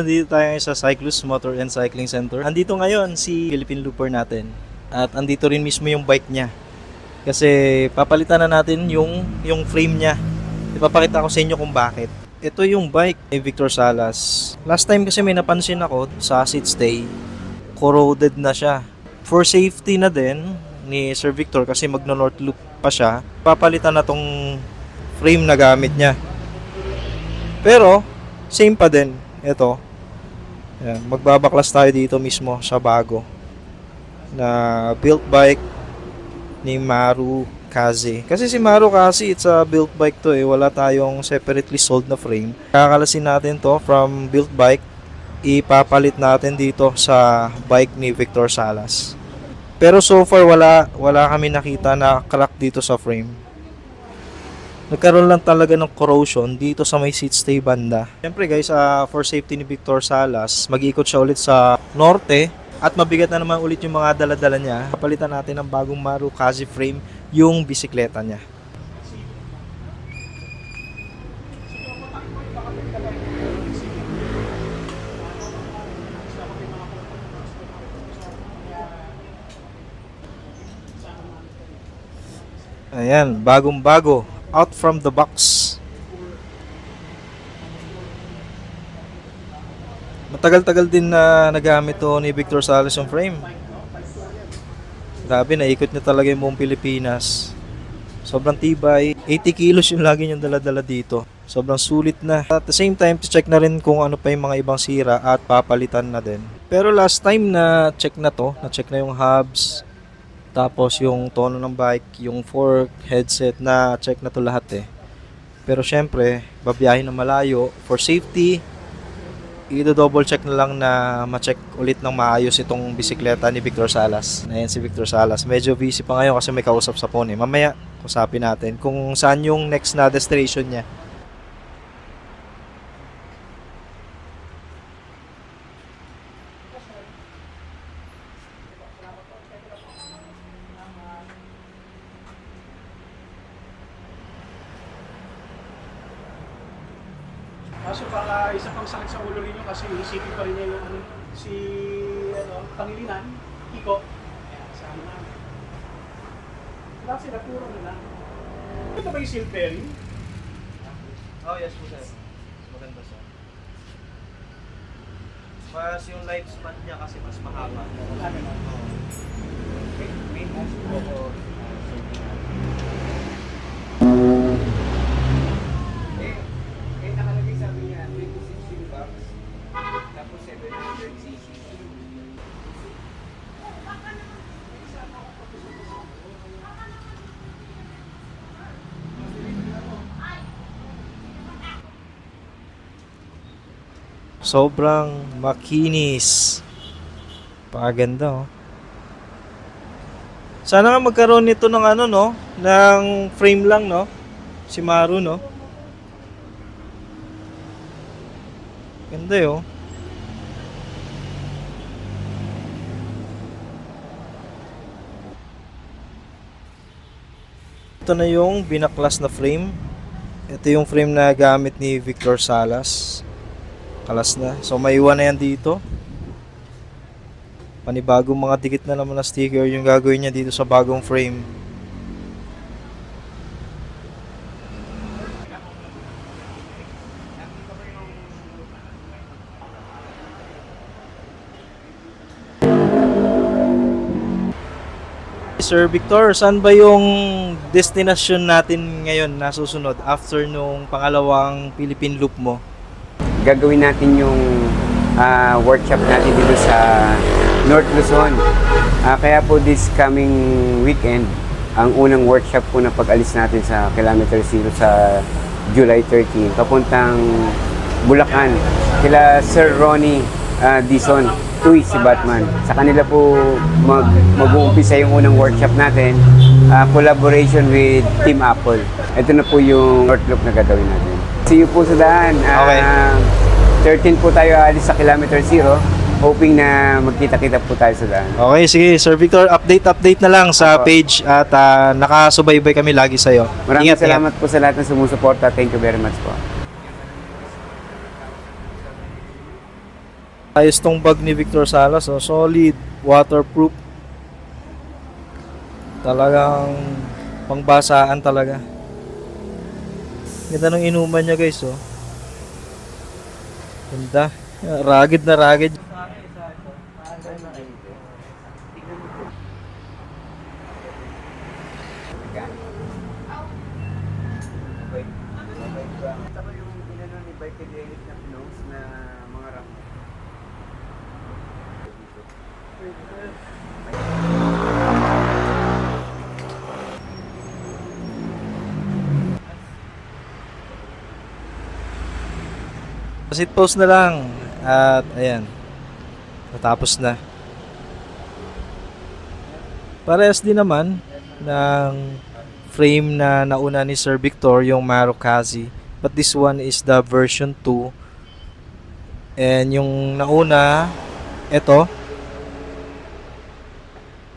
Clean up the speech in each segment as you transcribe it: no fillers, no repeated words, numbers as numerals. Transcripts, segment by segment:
nandito tayo sa Cyclus Motor and Cycling Center. Andito ngayon si Philippine Looper natin. At andito rin mismo yung bike niya. Kasi papalitan na natin yung frame niya. Ipapakita ko sa inyo kung bakit. Ito yung bike ni Victor Salas. Last time kasi may napansin ako sa seat stay. Corroded na siya. For safety na din ni Sir Victor kasi magno-north loop pa siya. Papalitan na tong frame na gamit niya. Pero same pa din. Ito. Ayan, magbabaklas tayo dito mismo sa bago na built bike ni Maru Kaze. Kasi si Maru Kaze, it's a built bike to eh. Wala tayong separately sold na frame. Kakalasin natin to from built bike. Ipapalit natin dito sa bike ni Victor Salas. Pero so far wala kami nakita na crack dito sa frame. Nagkaroon lang talaga ng corrosion dito sa may seat stay banda. Siyempre guys, for safety ni Victor Salas, mag-iikot siya ulit sa norte at mabigat na naman ulit yung mga dala-dala niya. Papalitan natin ng bagong Maru Kaze frame yung bisikleta niya. Ayan, bagong-bago. Out from the box. Matagal-tagal din na nagamit to ni Victor Salas yung frame. Grabe, naikot niya talaga yung buong Pilipinas. Sobrang tibay. 80 kilos yung lagi niyang dala-dala dito. Sobrang sulit na. At the same time, check na rin kung ano pa yung mga ibang sira at papalitan na din. Pero last time na check na to, na-check na yung hubs, tapos yung tono ng bike, yung fork, headset, na check na to lahat eh. Pero syempre, babiyahin na malayo. For safety, i-double check na lang na ma-check ulit ng maayos itong bisikleta ni Victor Salas. Ayan si Victor Salas. Medyo busy pa ngayon kasi may kausap sa phone eh. Mamaya, kusapin natin kung saan yung next na destination niya. Kaso baka isa pang sakit sa ulo ninyo kasi isipin pa rin niya yung si Pangilinan, Kiko. Ayan, sama na. Wala sila, puro nila. Ito ba yung seal bearing? Oh yes po sir. Maganda siya. Mas yung lifespan niya kasi mas mahaba. Ano na? May most po. Nakalagay sabi niya 26 bucks tapos 700cc. Sobrang makinis. Paganda oh. Sana nga magkaroon nito ng ano no, ng frame lang no. Si Maru no. Ganda yun. Ito na yung binaklas na frame. Ito yung frame na gamit ni Victor Salas. Kalas na. So maiwan na yan dito. Panibagong mga dikit na naman na sticker yung gagawin niya dito sa bagong frame. Sir Victor, saan ba yung destination natin ngayon na susunod after nung pangalawang Philippine Loop mo? Gagawin natin yung workshop natin dito sa North Luzon. Kaya po this coming weekend, ang unang workshop po na pag-alis natin sa Kilometer 0 sa July 13, papuntang Bulacan, kila Sir Ronnie Dizon, Tuy si Batman. Sa kanila po mag-uumpisa yung unang workshop natin, collaboration with Team Apple. Ito na po yung North Loop na gagawin natin. See you po sa daan. Okay. 13 po tayo alis sa Kilometer 0. Hoping na magkita-kita po tayo sa daan. Okay, sige Sir Victor, update na lang sa page at nakasubaybay kami lagi sa'yo. Maraming salamat po sa lahat ng sumusuporta. Thank you very much po. Ayos tong bag ni Victor Salas, oh. Solid, waterproof. Talagang pangbasaan talaga. Ganda ng inuman niya, guys, oh. Ganda. Rugged na rugged. Ito yung inano ni Bike Edit na pinos na mga ram. Seat post na lang. At ayan. Natapos na. Parehas din naman ng frame na nauna ni Sir Victor, yung Marukazi. But this one is the version 2. And yung nauna, ito.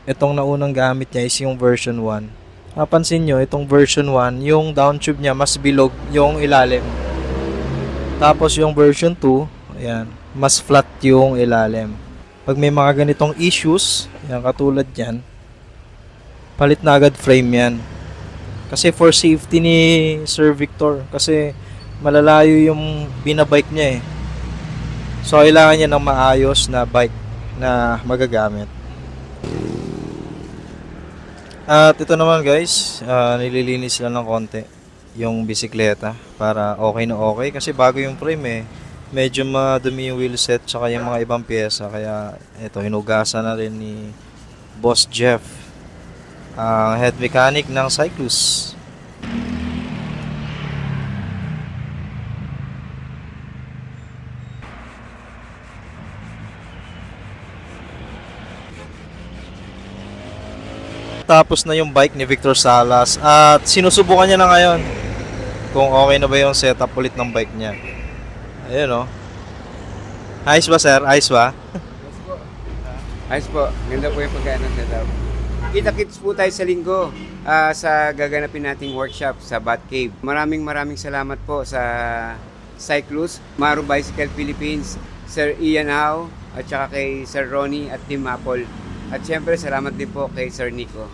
Itong naunang gamit niya is yung version 1. Napansin nyo, itong version 1, yung down tube niya mas bilog yung ilalim. Tapos yung version 2, ayan, mas flat yung ilalim. Pag may mga ganitong issues, yan, katulad yan, palit na agad frame yan. Kasi for safety ni Sir Victor, kasi malalayo yung binabike niya eh. So kailangan niya ng maayos na bike na magagamit. At ito naman guys, nililinis lang ng konti yung bisikleta para okay na okay. Kasi bago yung frame eh, medyo madumi yung wheelset tsaka yung mga ibang pyesa. Kaya ito, hinugasan na rin ni Boss Jeff, ang head mechanic ng Cyclus. Tapos na yung bike ni Victor Salas at sinusubukan niya na ngayon kung okay na ba yung setup ulit ng bike niya. Ayun oh. Ayos ba sir? Ayos ba? Ayos po. Ganda po yung pagkano ng setup. Kita-kits po tayo sa linggo sa gaganapin nating workshop sa Batcave. Maraming salamat po sa Cyclus, Maru Bicycle Philippines, Sir Ian Howe, at saka kay Sir Ronnie at Team Apple. At syempre, salamat din po kay Sir Nico.